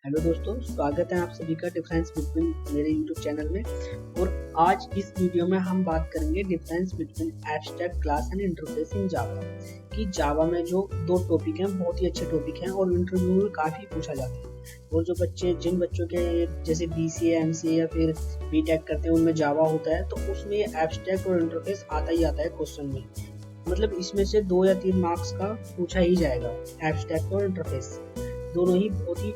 Hello दोस्तों, स्वागत है आप सभी का डिफरेंस बिटवीन मेरे यूट्यूब चैनल में। और आज इस वीडियो में हम बात करेंगे difference between abstract class and interface in Java. कि जावा में जो दो टॉपिक हैं बहुत ही अच्छे टॉपिक हैं और इंटरव्यू में काफ़ी पूछा जाता है। और जो जिन बच्चों के जैसे BCA MCA या फिर BTech करते हैं उनमें जावा होता है, तो उसमें ये एब्स्ट्रैक्ट और इंटरफेस आता ही आता है क्वेश्चन में। मतलब इसमें से 2 या 3 मार्क्स का पूछा ही जाएगा। एब्स्ट्रैक्ट और इंटरफेस दोनों ही बहुत ही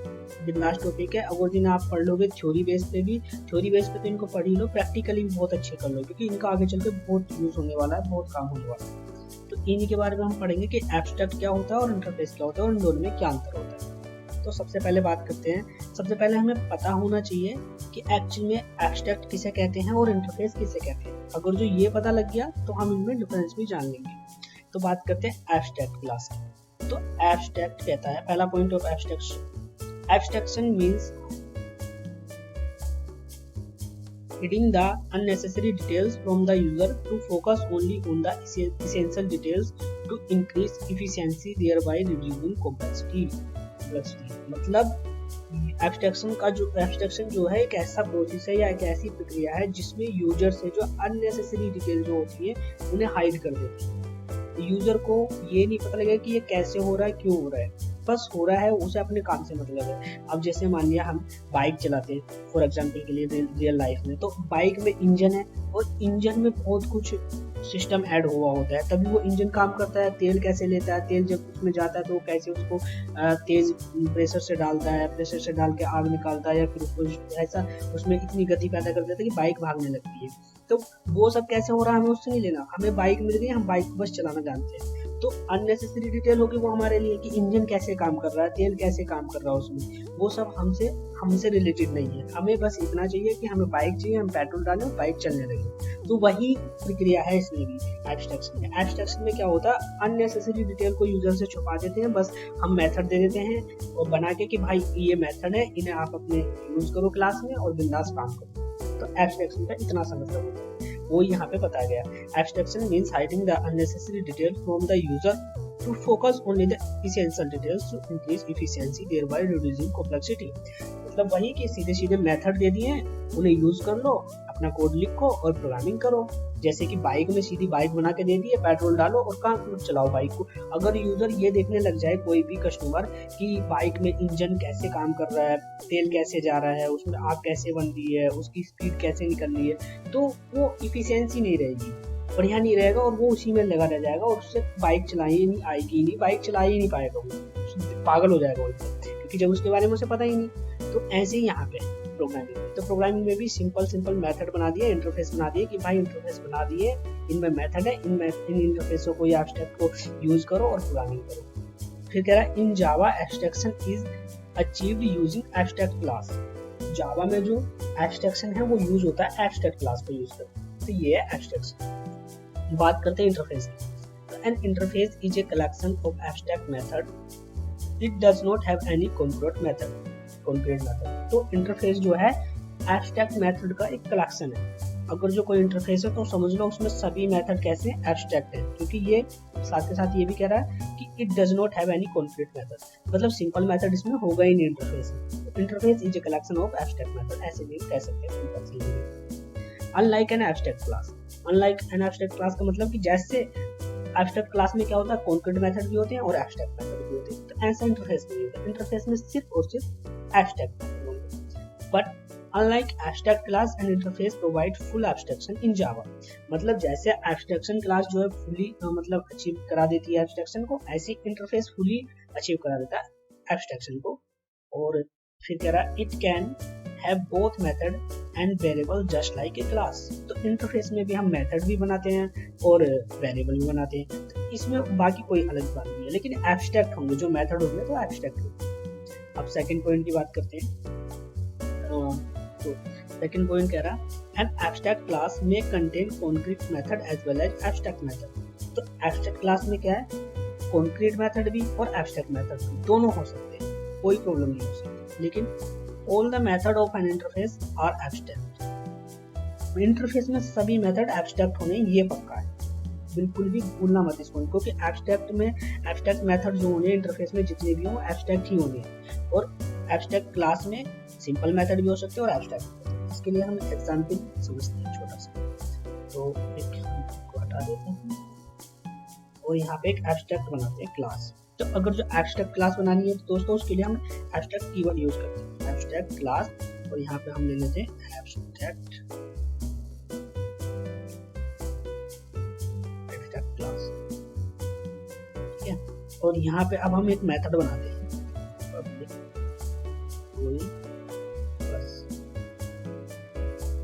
बिंदास टॉपिक है। अगर दिन आप पढ़ लोगे थ्योरी बेस पे तो इनको पढ़ ही लो, प्रैक्टिकली भी बहुत अच्छे कर लो, क्योंकि इनका आगे चल के बहुत यूज होने वाला है, बहुत काम होने वाला है। तो इन्हीं के बारे में हम पढ़ेंगे कि एब्स्ट्रैक्ट क्या होता है और इंटरफेस क्या होता है और इन दोनों में क्या अंतर होता है। तो सबसे पहले बात करते हैं। सबसे पहले हमें पता होना चाहिए कि एक्चुअल में एब्स्ट्रैक्ट किसे कहते हैं और इंटरफेस किसे कहते हैं। अगर जो ये पता लग गया तो हम इनमें डिफरेंस भी जान लेंगे। तो बात करते हैं एब्स्ट्रैक्ट क्लास की। तो एब्स्ट्रैक्ट कहता है, पहला point of abstraction means hiding the unnecessary details from the user to focus only on the essential details to increase efficiency, thereby reducing complexity। मतलब एब्स्ट्रैक्शन जो है एक ऐसा प्रोसेस है या एक ऐसी प्रक्रिया है जिसमें यूजर से जो अननेसेसरी डिटेल जो होती है उन्हें हाइड कर देती है। यूजर को ये नहीं पता लगेगा कि ये कैसे हो रहा है, क्यों हो रहा है, बस हो रहा है, उसे अपने काम से मतलब है। अब जैसे मान लिया हम बाइक चलाते हैं फॉर एग्जांपल के लिए रियल लाइफ में, तो बाइक में इंजन है और इंजन में बहुत कुछ सिस्टम ऐड हुआ होता है, तभी वो इंजन काम करता है। तेल कैसे लेता है, तेल जब उसमें जाता है तो कैसे उसको तेज प्रेशर से डालता है, प्रेशर से डाल के आग निकालता है, या फिर उसको ऐसा उसमें इतनी गति पैदा कर देता है कि बाइक भागने लगती है। तो वो सब कैसे हो रहा है हमें उससे नहीं लेना, हमें बाइक मिल गई, हम बाइक को बस चलाना जानते हैं। तो अननेसेसरी डिटेल होगी वो हमारे लिए कि इंजन कैसे काम कर रहा है, तेल कैसे काम कर रहा है उसमें, वो सब हमसे रिलेटेड नहीं है। हमें बस इतना चाहिए कि हमें बाइक चाहिए, हम पेट्रोल डालें और बाइक चलने लगे। तो वही प्रक्रिया है इसमें भी एब्स्ट्रैक्शन में। एब्स्ट्रैक्शन में क्या होता है, अननेसेसरी डिटेल को यूजर से छुपा देते हैं, बस हम मेथड दे देते हैं और बना के कि भाई ये मेथड है, इन्हें आप अपने यूज करो क्लास में और बिंदास काम करो। तो एब्स्ट्रैक्शन का इतना सा मतलब होता है, वो यहाँ पे बताया गया। Abstraction means hiding the unnecessary detail from the user to focus only the essential details to increase efficiency, thereby reducing complexity. मतलब वही कि सीधे सीधे मेथड दे दिए, उन्हें यूज कर लो, अपना कोड लिखो और प्रोग्रामिंग करो। जैसे कि बाइक में सीधी बाइक बना के दे दी है, पेट्रोल डालो और काम चलाओ बाइक को। अगर यूजर ये देखने लग जाए, कोई भी कस्टमर, कि बाइक में इंजन कैसे काम कर रहा है, तेल कैसे जा रहा है, उसमें आग कैसे बन रही है, उसकी स्पीड कैसे निकल रही है, तो वो इफिशियंसी नहीं रहेगी, बढ़िया नहीं रहेगा और वो उसी में लगा रह जाएगा और उससे बाइक चलाई नहीं आएगी, नहीं बाइक चला ही नहीं पाएगा, वो पागल हो जाएगा वो, क्योंकि जब उसके बारे में उसे पता ही नहीं। तो ऐसे ही यहाँ पे प्रोग्रामिंग में, तो प्रोग्रामिंग में भी सिंपल मेथड बना दिए, इंटरफेस बना दिए कि भाई इंटरफेस बना दिए, इनमें मेथड है, इन इंटरफेसों को या एब्स्ट्रैक्ट को यूज करो और प्रोग्रामिंग करो। फिर कह रहा है in Java abstraction is achieved using abstract class. Java में जो एब्स्ट्रैक्शन है वो यूज होता है एब्स्ट्रैक्ट क्लास को यूज करके। तो ये है एब्स्ट्रैक्शन। बात करते हैं इंटरफेस की। N interface is a collection of abstract method, it does not have any concrete method. तो इंटरफेस जो है एब्स्ट्रैक्ट मेथड का एक कलेक्शन है। अगर जो कोई इंटरफेस है तो समझ लो उसमें सभी मेथड कैसे एब्स्ट्रैक्ट है, क्योंकि ये साथ के साथ ये भी कह रहा है कि it does not have any concrete method, मतलब सिंपल मेथड इसमें होगा ही नहीं इंटरफेस में। Interface is a collection of abstract method, ऐसे भी कह सकते हैं। Unlike N abstract class, unlike N abstract class का मतलब कि जैसे एब्स्ट्रैक्ट क्लास में क्या होता है, कॉन्क्रीट मेथड भी होते हैं और एब्स्ट्रैक्ट मेथड भी होते हैं, तो ऐसा इंटरफेस में होता है। इंटरफेस में सिर्फ और सिर्फ एब्स्ट्रैक्ट मेथड होते हैं। But unlike abstract class and interface provide full abstraction in Java. मतलब जैसे एब्स्ट्रैक्शन क्लास जो है फुली मतलब अचीव करा देती है एब्स्ट्रैक्शन को, ऐसी इंटरफेस फुली अचीव करा देता है एब्स्ट्रैक्शन को। और फिर कह रहा है it can have both method and variable just like a class. तो इंटरफेस में भी हम मेथड भी बनाते हैं और वेरिएबल भी बनाते हैं, तो इसमें बाकी कोई अलग बात नहीं है, लेकिन एब्स्ट्रैक्ट होंगे, जो मेथड होंगे तो एब्स्ट्रैक्ट होंगे। अब सेकंड पॉइंट की बात करते हैं। तो सेकंड पॉइंट कह रहा है एन एब्स्ट्रैक्ट क्लास में contain concrete method as well as abstract method. तो एब्स्ट्रैक्ट क्लास में क्या है, कॉन्क्रीट मेथड भी और एब्स्ट्रैक्ट मेथड भी दोनों हो सकते हैं, कोई प्रॉब्लम नहीं हो सकती, लेकिन all the method of an interface are abstract. Interface में सभी मेथड एब्स्ट्रैक्ट होने ये पक्का है, बिल्कुल भी भूलना मत इसको, क्योंकि एब्स्ट्रैक्ट मेथड जो होंगे इंटरफेस में जितने भी हों एब्स्ट्रैक्ट ही होंगे। और एब्स्ट्रैक्ट क्लास में सिंपल मेथड भी हो सकते हैं और एब्स्ट्रैक्ट। इसके लिए हम एग्जांपल समझते हैं छोटा सा। तो एक को हटा देते हैं और यहाँ पे एक एब्स्ट्रैक्ट बनाते हैं क्लास। तो अगर जो एब्स्ट्रैक्ट क्लास बनानी है तो दोस्तों उसके लिए हम एब्स्ट्रैक्ट कीवर्ड यूज करते हैं, एब्स्ट्रैक्ट क्लास, और यहाँ पे हम ले लेते हैं एब्स्ट्रैक्ट क्लास, ठीक है। और यहाँ पे अब हम एक मेथड बनाते हैं पब्लिक कोई बस।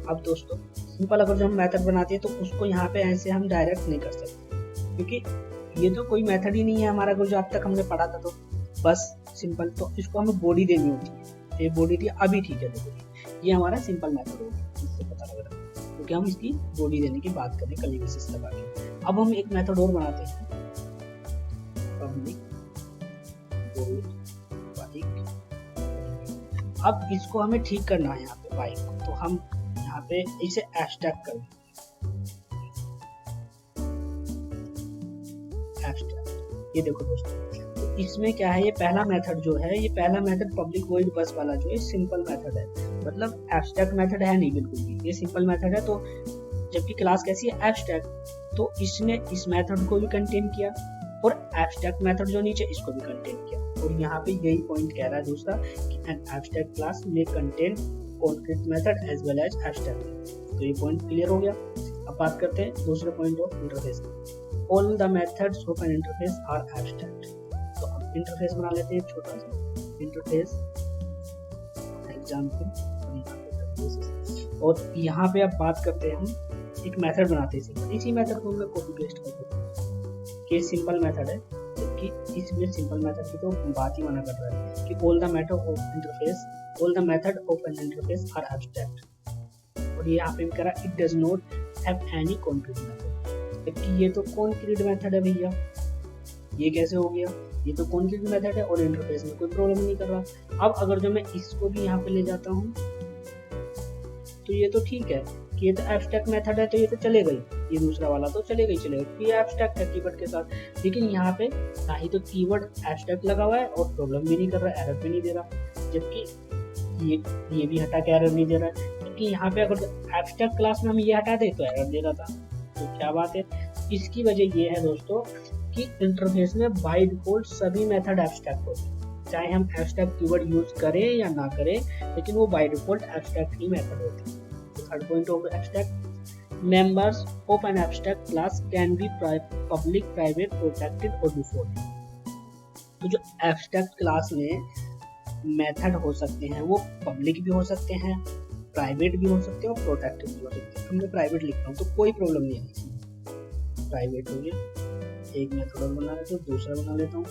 अब दोस्तों सिंपल अगर जो हम मेथड बनाते हैं तो उसको यहाँ पे ऐसे हम डायरेक्ट नहीं कर सकते, क्योंकि ये तो कोई मेथड ही नहीं है हमारा जो अब तक हमने पढ़ा था। तो बस सिंपल तो इसको हमें बॉडी देनी होती है, ये बॉडी दी अभी, ठीक है। देखो ये हमारा सिंपल मेथड होगा, इससे पता लग रहा है, क्योंकि हम इसकी बॉडी देने की बात करें कर्ली ब्रेसेस लगा के। अब हम एक मेथड और बनाते हैं पब्लिक बाइक। अब इसको हमें ठीक करना है यहाँ पे बाइक को, तो हम यहाँ पे इसे एब्स्ट्रैक्ट कर देंगे। ये देखो दोस्तों, तो इसमें क्या है, ये पहला मेथड जो है, ये पहला मेथड पब्लिक वॉइड बस वाला जो है सिंपल मेथड है, मतलब एब्स्ट्रैक्ट मेथड है नहीं बिल्कुल भी, ये सिंपल मेथड है। तो जबकि क्लास कैसी है, एब्स्ट्रैक्ट, तो इसने इस मेथड को भी कंटेन किया और एब्स्ट्रैक्ट मेथड जो नीचे इसको भी कंटेन किया। और यहाँ पे यही पॉइंट कह रहा है दूसरा कि एन एब्स्ट्रैक्ट क्लास में contain concrete method as well as abstract. तो ये पॉइंट क्लियर हो गया। अब बात करते हैं दूसरे point of interface. All the methods of an interface are abstract। तो अब इंटरफेस बना लेते हैं छोटा सा इंटरफेस एग्जाम्पल, और यहाँ पे अब बात करते हैं हम एक मेथड बनाते हैं। इसी मेथड को मैं कॉपी पेस्ट कर देता हूँ कि सिंपल मेथड है, जबकि इसमें सिंपल मेथड की तो बात ही मना कर रहा है कि all the method of interface, all the method of an interface are abstract। और ये यहाँ पे भी कह रहा है it does not have any concrete method। ये तो कॉन्क्रीट मेथड है भैया, ये कैसे हो गया, ये तो कॉन्क्रीट मेथड है और इंटरफेस में कोई प्रॉब्लम नहीं कर रहा। अब अगर जो मैं इसको भी यहाँ पे ले जाता हूँ तो ये तो ठीक है कि ये तो एब्स्ट्रैक्ट मेथड है, तो ये तो चलेगा ही, ये दूसरा वाला तो चलेगा ही चलेगा, ये एब्स्ट्रैक्ट है कीवर्ड के साथ। लेकिन यहाँ पे ना ही तो कीवर्ड एब्स्ट्रैक्ट लगा हुआ है और प्रॉब्लम भी नहीं कर रहा, एरर भी नहीं दे रहा, जबकि ये भी हटा के एरर नहीं दे रहा है। क्योंकि यहाँ पे अगर एब्स्ट्रैक्ट क्लास में हम ये हटा दे तो एरर दे रहा था। तो क्या बात है, इसकी वजह ये है दोस्तों कि इंटरफेस में बाय डिफॉल्ट सभी मेथड एब्स्ट्रैक्ट होते हैं, चाहे हम एब्स्ट्रैक्ट कीवर्ड यूज करें या ना करें, लेकिन वो by default abstract he method होते हैं। Third point of abstract, members of N abstract class can be public, private, protected और डिफॉल्ट। तो जो एब्स्ट्रैक्ट क्लास में मेथड हो सकते हैं वो पब्लिक भी हो सकते हैं, प्राइवेट भी हो सकते हैं और प्रोटेक्टेड भी हो सकते हैं। मैं प्राइवेट लिखता हूँ तो कोई प्रॉब्लम नहीं है इसमें, प्राइवेट हो गया। एक मेथड और बना लेता हूँ, दूसरा बना लेता हूँ,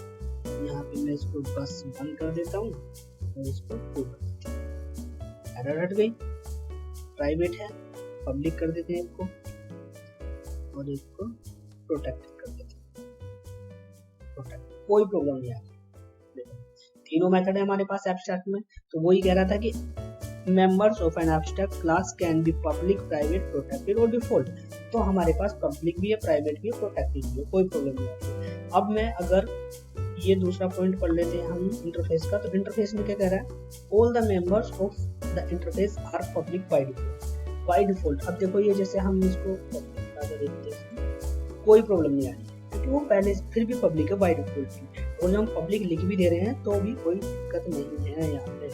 यहाँ पे मैं इसको बस बंद कर देता हूँ और इसको टू कर देता हूँ, एरर हट गई। प्राइवेट है, पब्लिक कर देते हैं इसको और इसको प्रोटेक्टेड कर देते हैं, प्रोटेक्ट, कोई प्रॉब्लम नहीं है। तीनों मेथड है हमारे पास एब्स्ट्रैक्ट में। तो वही कह रहा था कि members of an abstract class can be public, private, protected और default। तो हमारे पास पब्लिक भी है, प्राइवेट भी है, प्रोटेक्टेड भी है, कोई प्रॉब्लम नहीं है। अब मैं अगर ये दूसरा पॉइंट पढ़ लेते हैं हम इंटरफेस का, तो इंटरफेस में क्या कह रहा है, all the members of the interface are public by default. By default अब देखो ये जैसे हम इसको देखते हैं कोई प्रॉब्लम नहीं आ रही, क्योंकि वो पहले फिर भी पब्लिक है बाय डिफॉल्ट की, और जब हम पब्लिक लिख भी दे रहे हैं तो भी कोई दिक्कत नहीं है यहाँ पे।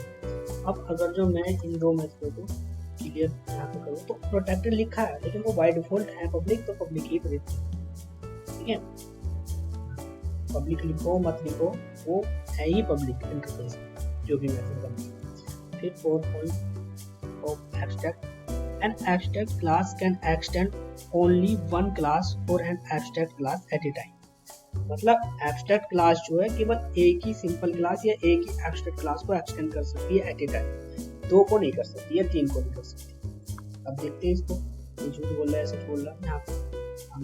अब अगर जो मैं इन दो मेथडों को क्लियर यहाँ पे करूँ तो प्रोटेक्टेड लिखा है, लेकिन वो बाय डिफॉल्ट है पब्लिक, तो पब्लिक ही प्रिंट, ठीक है। पब्लिक लिखो मत लिखो, वो है ही पब्लिक इंटरफेस जो भी मेथड बने। फिर fourth point of abstract, an abstract class can extend only one class और an abstract class at a time. मतलब एब्स्ट्रैक्ट क्लास जो है केवल एक ही सिंपल क्लास या एक ही एब्स्ट्रैक्ट क्लास को एक्सटेंड कर सकती है एट ए टाइम, दो को नहीं कर सकती या तीन को नहीं कर सकती। अब देखते हैं इसको, ये झूठ बोल रहा है सच बोल रहा है। यहाँ पे हम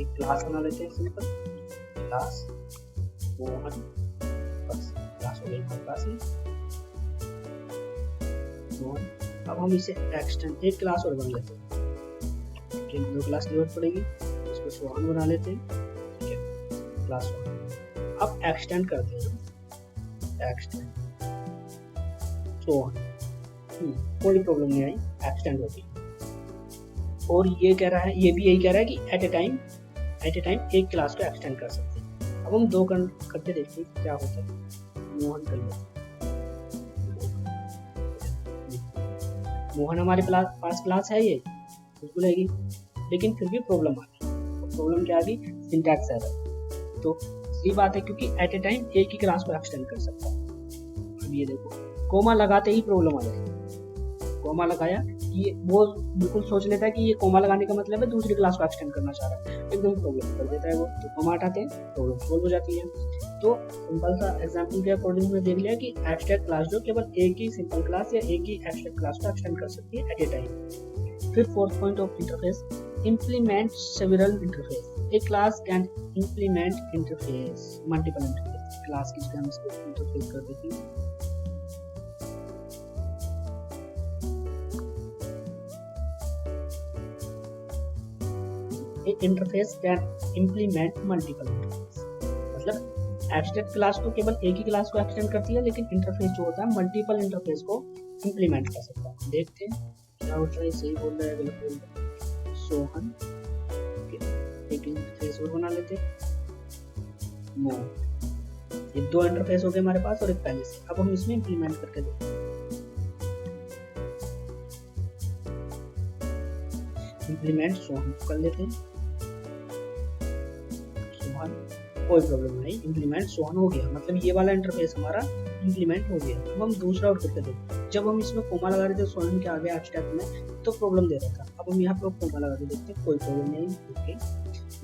एक क्लास बना लेते हैं, सिंपल क्लास वन, बस क्लास हो गई हमारे पास ही वन। अब हम इसे एक्सटेंड एक क्लास और बना लेते हैं, दो क्लास की जरूरत पड़ेगी, इसको स्वान बना लेते हैं, क्लास वन। अब एक्सटेंड करते हैं, एक्सटेंड सो ऑन। कोई प्रॉब्लम नहीं आई, एक्सटेंड हो गई। और ये कह रहा है, ये भी यही कह रहा है कि एट ए टाइम एक क्लास को एक्सटेंड कर सकते हैं। अब हम दो करके देखते हैं क्या होता है। मोहन कर लेते हैं। मोहन हमारे पास क्लास है, ये बिल्कुल है, लेकिन फिर भी प्रॉब्लम आ गई। प्रॉब्लम क्या आ गई? Syntax error. तो सही बात है, क्योंकि एट ए टाइम एक ही क्लास को एक्सटेंड कर सकता है। अब ये देखो, कोमा लगाते ही प्रॉब्लम आ जाएगी। कोमा लगाया, ये वो बिल्कुल सोच लेता है कि ये कोमा लगाने का मतलब है दूसरी क्लास को एक्सटेंड करना चाह रहा है, एकदम प्रॉब्लम कर देता है वो। तो कोमा हटाते हैं, प्रॉब्लम सॉल्व हो जाती है। तो सिंपल सा एग्जांपल के अकॉर्डिंग में देख लिया कि एब्स्ट्रैक्ट क्लास जो केवल एक ही सिंपल क्लास या एक ही एब्स्ट्रैक्ट क्लास को एक्सटेंड कर सकती है एट ए टाइम। फिर fourth point of interface, implement several interface. A class can implement interface, multiple interface. Class की जगह हम इसको इंटरफेस कर देते हैं। A interface can implement multiple interface. मतलब एब्स्ट्रैक्ट क्लास तो केवल एक ही क्लास को एक्सटेंड करती है, लेकिन इंटरफेस जो होता है मल्टीपल इंटरफेस को इंप्लीमेंट कर सकता है। देखते हैं क्या होता है, सही बोल रहा है गलत बोल रहा है। सोहन एक इंटरफेस और बना लेते हैं। ये दो इंटरफेस हो गए हमारे पास और एक पहले से। अब हम इसमें इंप्लीमेंट करके देखते हैं। इंप्लीमेंट सोहन कर लेते हैं। सोहन, कोई प्रॉब्लम नहीं, इंप्लीमेंट सोहन हो गया। मतलब ये वाला इंटरफेस हमारा इंप्लीमेंट हो गया। अब हम दूसरा और करके देखते हैं। जब हम इसमें कोमा लगा रहे थे सोहन के आगे एब्स्ट्रैक्ट में, तो प्रॉब्लम दे रहा था। अब हम यहाँ पे कोमा लगा के देखते हैं, कोई प्रॉब्लम नहीं। ओके,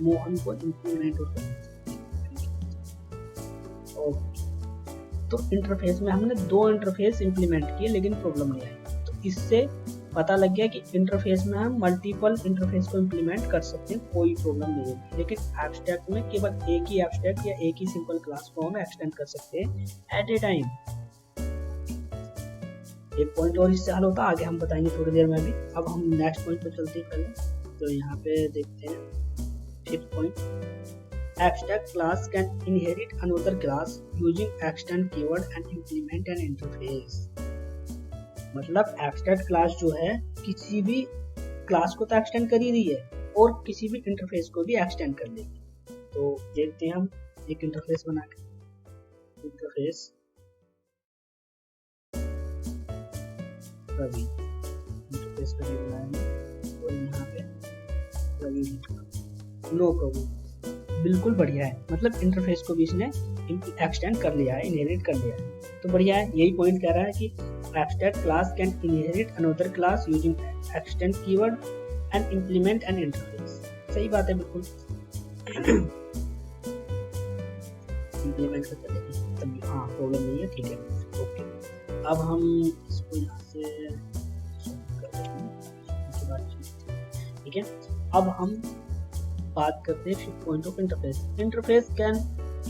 मोहन को इंप्लीमेंट और तो इंटरफेस में हमने दो इंटरफेस इंप्लीमेंट किए, लेकिन प्रॉब्लम नहीं आई। तो इससे पता लग गया कि इंटरफेस में हम मल्टीपल इंटरफेस को इंप्लीमेंट कर सकते हैं, कोई प्रॉब्लम नहीं होगी। लेकिन एब्स्ट्रैक्ट में केवल एक ही एब्स्ट्रैक्ट या एक ही सिंपल क्लास को हम एक्सटेंड कर सकते हैं एट ए टाइम। एक पॉइंट और इससे हल होता है, आगे हम बताएंगे थोड़ी देर में भी। अब हम नेक्स्ट पॉइंट पे चलते हैं पहले। तो यहाँ पे देखते हैं fifth point, abstract class can inherit another class using extend keyword and implement N interface. मतलब एब्स्ट्रैक्ट क्लास जो है किसी भी क्लास को तो एक्सटेंड कर ही रही है और किसी भी इंटरफेस को भी एक्सटेंड कर लेगी। तो देखते हैं हम एक इंटरफेस बना के, इंटरफेस रवि, इंटरफेस रवि बनाएंगे और यहाँ पे रवि लिखना। नो प्रॉब्लम, बिल्कुल बढ़िया है। मतलब इंटरफेस को भी इसने एक्सटेंड कर लिया है, इनहेरिट कर लिया है, तो बढ़िया है। यही पॉइंट कह रहा है कि abstract class can inherit another class using extend keyword and implement an interface। सही बात है बिल्कुल। इंप्लीमेंट करके देखें तब, हाँ प्रॉब्लम नहीं है, ठीक है, ओके। अब हम इसको यहाँ से ठीक है। अब हम बात करते हैं fifth point of interface. Interface can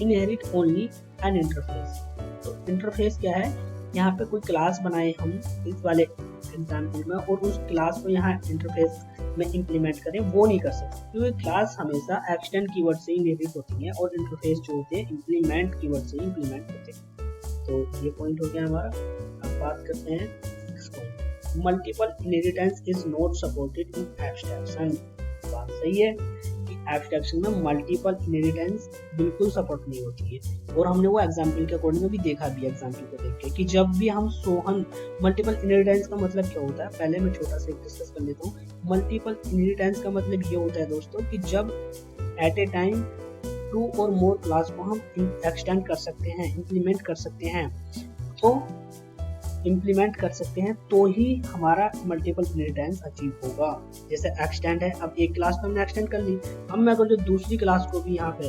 inherit only an interface. तो इंटरफेस क्या है, यहाँ पे कोई क्लास बनाए हम इस वाले एग्जाम्पल में और उस क्लास को यहाँ इंटरफेस में इंप्लीमेंट करें, वो नहीं कर सकते, क्योंकि क्लास हमेशा एक्सटेंड कीवर्ड से इनहेरिट होती है और इंटरफेस जो होते हैं इंप्लीमेंट कीवर्ड से इंप्लीमेंट होते हैं। तो ये पॉइंट हो गया हमारा। अब बात करते हैं next point, multiple inheritance is not supported in abstraction. बात सही है कि एब्स्ट्रैक्शन में मल्टीपल इनहेरिटेंस बिल्कुल सपोर्ट नहीं होती है, और हमने वो एग्जांपल के अकॉर्डिंग में भी देखा भी, एग्जांपल को देख के, कि जब भी हम सोहन, मल्टीपल इनहेरिटेंस का मतलब क्या होता है, पहले मैं छोटा सा डिस्कस कर लेता हूँ। मल्टीपल इनहेरिटेंस का मतलब ये होता है दोस्तों कि जब एट ए टाइम 2 और मोर क्लास को हम एक्सटेंड कर सकते हैं, इंप्लीमेंट कर सकते हैं, तो इंप्लीमेंट कर सकते हैं तो ही हमारा मल्टीपल इनहेरिटेंस अचीव होगा। जैसे एक्सटेंड है, अब एक क्लास तो हमने एक्सटेंड कर ली, अब मैं अगर जो दूसरी क्लास को भी यहाँ पे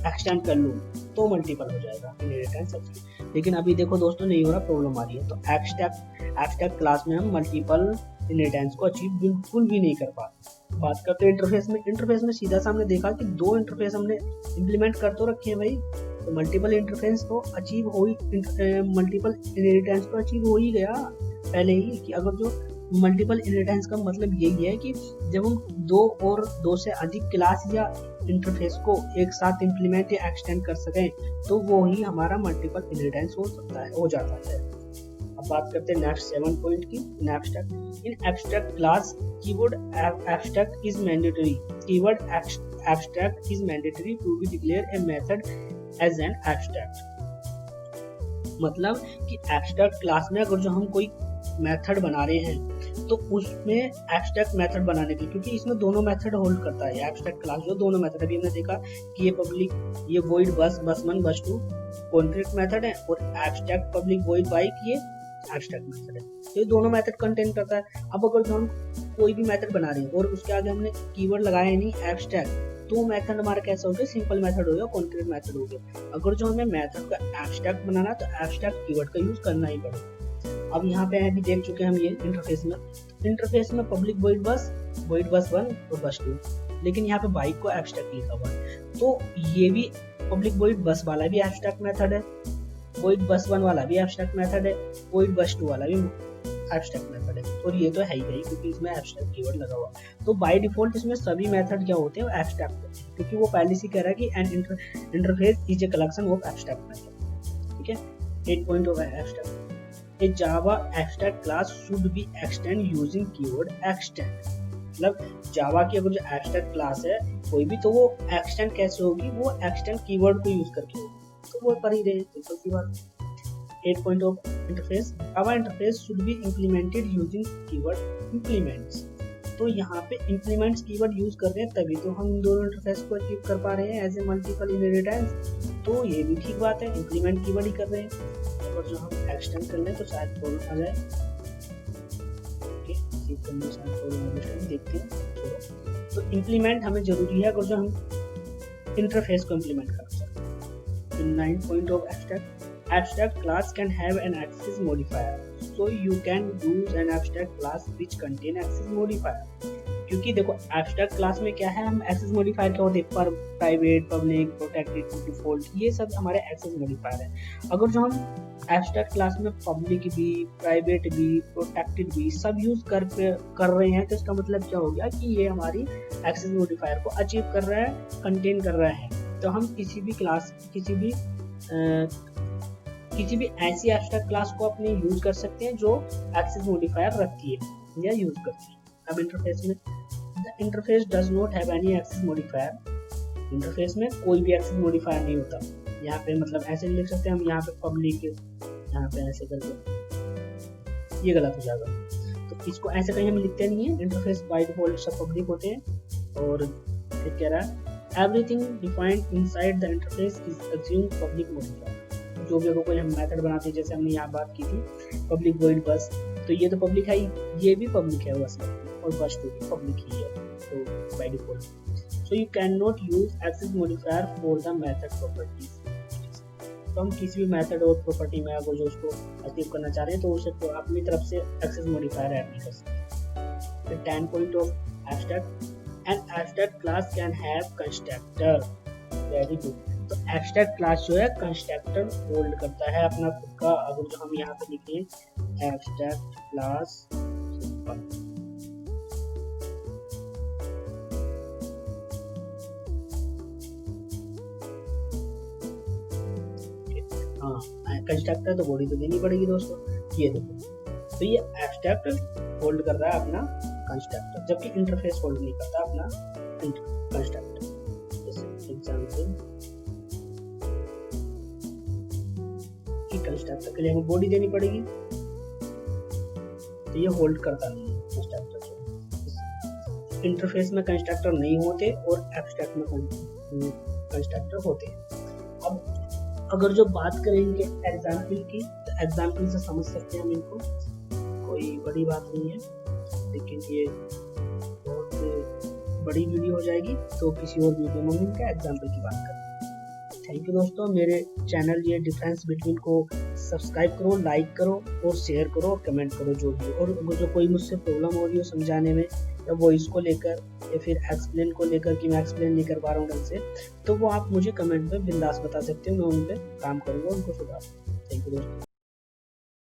एक्सटेंड कर लूँ तो मल्टीपल हो जाएगा इनहेरिटेंस अचीव। लेकिन अभी देखो दोस्तों नहीं हो रहा, प्रॉब्लम आ रही है। तो एब्स्ट्रैक्ट क्लास में हम मल्टीपल इनहेरिटेंस को अचीव बिल्कुल भी नहीं कर पाते। बात करते हैं इंटरफेस में। इंटरफेस में सीधा सा हमने देखा कि दो इंटरफेस हमने इंप्लीमेंट कर तो रखे हैं भाई, तो मल्टीपल इंटरफेस तो अचीव हो ही, मल्टीपल इनहेरिटेंस तो अचीव हो ही गया पहले ही। कि अगर जो मल्टीपल इनहेरिटेंस का मतलब यही है कि जब हम 2 और 2 से अधिक क्लास या इंटरफेस को एक साथ इंप्लीमेंट या एक्सटेंड कर सकें, तो वो ही हमारा मल्टीपल इनहेरिटेंस हो सकता है, हो जाता है। अब बात करते हैं नेक्स्ट 7 पॉइंट की, in abstract. In abstract class keyword abstract is mandatory. Keyword abstract is mandatory to be declare a method as an abstract. मतलब कि एब्स्ट्रैक्ट क्लास में अगर जो हम कोई मेथड बना रहे हैं तो उसमें एब्स्ट्रैक्ट मेथड बनाने की, क्योंकि इसमें दोनों मेथड होल्ड करता है एब्स्ट्रैक्ट क्लास जो दोनों मेथड, अभी हमने देखा कि ये पब्लिक, ये वॉइड बस 1 बस 2 कॉन्क्रीट मेथड है और एब्स्ट्रैक्ट पब्लिक वॉइड बाइक ये एब्स्ट्रैक्ट मेथड है, तो ये दोनों मेथड कंटेन करता है। अब अगर जो हम कोई भी मेथड बना रहे हैं और उसके आगे हमने कीवर्ड लगाया नहीं एब्स्ट्रैक्ट, तो मेथड हमारा कैसा हो गया, सिंपल मेथड हो गया, कॉन्क्रीट मेथड हो गया। अगर जो हमें मेथड का एब्स्ट्रैक्ट बनाना तो एब्स्ट्रैक्ट कीवर्ड का यूज करना ही पड़ेगा। अब यहाँ पे अभी देख चुके हैं हम ये इंटरफेस में पब्लिक वॉइड बस 1 और बस 2, लेकिन यहाँ पे बाइक को एब्स्ट्रैक्ट लिखा हुआ है, तो ये भी पब्लिक वॉइड बस वाला भी एब्स्ट्रैक्ट मेथड है, वॉइड बस 1 वाला भी एब्स्ट्रैक्ट मेथड है, वॉइड बस 2 वाला भी एब्स्ट्रैक्ट मेथड है, और ये तो है ही क्योंकि इसमें एब्स्ट्रैक्ट कीवर्ड लगा हुआ। तो बाय डिफॉल्ट इसमें सभी मेथड क्या होते हैं, वो एब्स्ट्रैक्ट होते हैं, क्योंकि वो पहले से कह रहा है कि N interface is a collection of abstract method. ठीक है, 8 point of abstract. A Java abstract class should be extend using keyword extend। मतलब जावा की अगर जो एब्स्ट्रैक्ट क्लास है कोई भी, तो वो एक्सटेंड कैसे होगी, वो एक्सटेंड कीवर्ड को यूज करके होगी, तो वो कर ही रहे, सिंपल सी बात। 8 point of interface. Java interface should be implemented using keyword implements. तो यहाँ पे इम्प्लीमेंट्स कीवर्ड यूज कर रहे हैं, तभी तो हम दोनों इंटरफेस को अचीव कर पा रहे हैं एज ए मल्टीपल इनहेरिटेंस, तो ये भी ठीक बात है, इम्प्लीमेंट कीवर्ड ही कर रहे हैं। और जो हम एक्सटेंड कर लें तो शायद प्रॉब्लम आ जाए, देखते हैं। तो इम्प्लीमेंट हमें जरूरी है अगर जो हम इंटरफेस को इम्प्लीमेंट करना चाहते हैं। 9 point of abstract class can have an access modifier, so you can use an abstract class which contain access modifier. क्योंकि देखो एब्स्ट्रैक्ट क्लास में क्या है, हम एक्सेस मॉडिफायर क्या होते हैं, पर प्राइवेट, पब्लिक, प्रोटेक्टेड, डिफॉल्ट, ये सब हमारे एक्सेस मॉडिफायर है। अगर जो हम एब्स्ट्रैक्ट क्लास में पब्लिक भी, प्राइवेट भी, प्रोटेक्टेड भी सब यूज कर रहे हैं, तो इसका मतलब क्या हो गया कि ये हमारी एक्सेस मॉडिफायर को अचीव कर रहा है, कंटेन कर रहा है। तो हम किसी भी क्लास, किसी भी ऐसी एब्स्ट्रैक्ट क्लास को अपने यूज कर सकते हैं जो एक्सेस मॉडिफायर रखती है या यूज करती है। अब इंटरफेस में the interface does not have any access modifier. Interface में कोई भी एक्सेस मॉडिफायर नहीं होता। यहाँ पे मतलब ऐसे लिख सकते हैं हम, यहाँ पे पब्लिक, यहाँ पे ऐसे करके, ये गलत हो जाएगा, तो इसको ऐसे कहीं हम लिखते नहीं है। इंटरफेस बाय डिफॉल्ट सब पब्लिक होते हैं। और फिर कह रहा है everything defined inside the interface is assumed public modifier. जो भी अगर कोई हम मेथड बनाते हैं, जैसे हमने यहाँ बात की थी पब्लिक वॉइड बस, तो ये तो पब्लिक है, ये भी पब्लिक है बस, और बस 2 भी पब्लिक ही है, तो by default. So you can not use access modifier for the method properties. तो हम किसी भी मेथड और प्रॉपर्टी में अगर जो उसको अचीव करना चाह रहे हैं तो उसे तो अपनी तरफ से एक्सेस मॉडिफायर ऐड नहीं कर सकते। 10 point of abstract. An abstract class can have constructor. Very good. तो एब्स्ट्रैक्ट क्लास जो है कंस्ट्रक्टर होल्ड करता है अपना खुद का। अगर जो हम यहाँ पे लिखें एब्स्ट्रैक्ट क्लास कंस्ट्रक्टर, तो बॉडी तो देनी पड़ेगी दोस्तों, ये देखो, तो ये एब्स्ट्रैक्ट होल्ड कर रहा है अपना कंस्ट्रक्टर, जबकि इंटरफेस होल्ड नहीं करता अपना कंस्ट्रक्टर। जैसे एग्जांपल कि कंस्ट्रक्टर के लिए हमें बॉडी देनी पड़ेगी, तो ये होल्ड करता नहीं है कंस्ट्रक्टर। इंटरफेस में कंस्ट्रक्टर नहीं होते और एब्स्ट्रैक्ट में कंस्ट्रक्टर होते हैं। अब अगर जो बात करेंगे एग्जाम्पल की, तो एग्जाम्पल से समझ सकते हैं हम इनको, कोई बड़ी बात नहीं है, लेकिन ये बहुत बड़ी वीडियो हो जाएगी, तो किसी और वीडियो में हम एग्जाम्पल की बात करें। थैंक यू दोस्तों। मेरे चैनल ये डिफरेंस बिटवीन को सब्सक्राइब करो, लाइक करो और शेयर करो और कमेंट करो जो भी। और अगर जो कोई मुझसे प्रॉब्लम हो रही हो समझाने में, या वॉइस को लेकर या फिर एक्सप्लेन को लेकर कि मैं एक्सप्लेन नहीं कर पा रहा हूँ ढंग से, तो वो आप मुझे कमेंट में बिंदास बता सकते हो, मैं उन पर काम करूँगा, उनको सुधार। थैंक यू दोस्तों।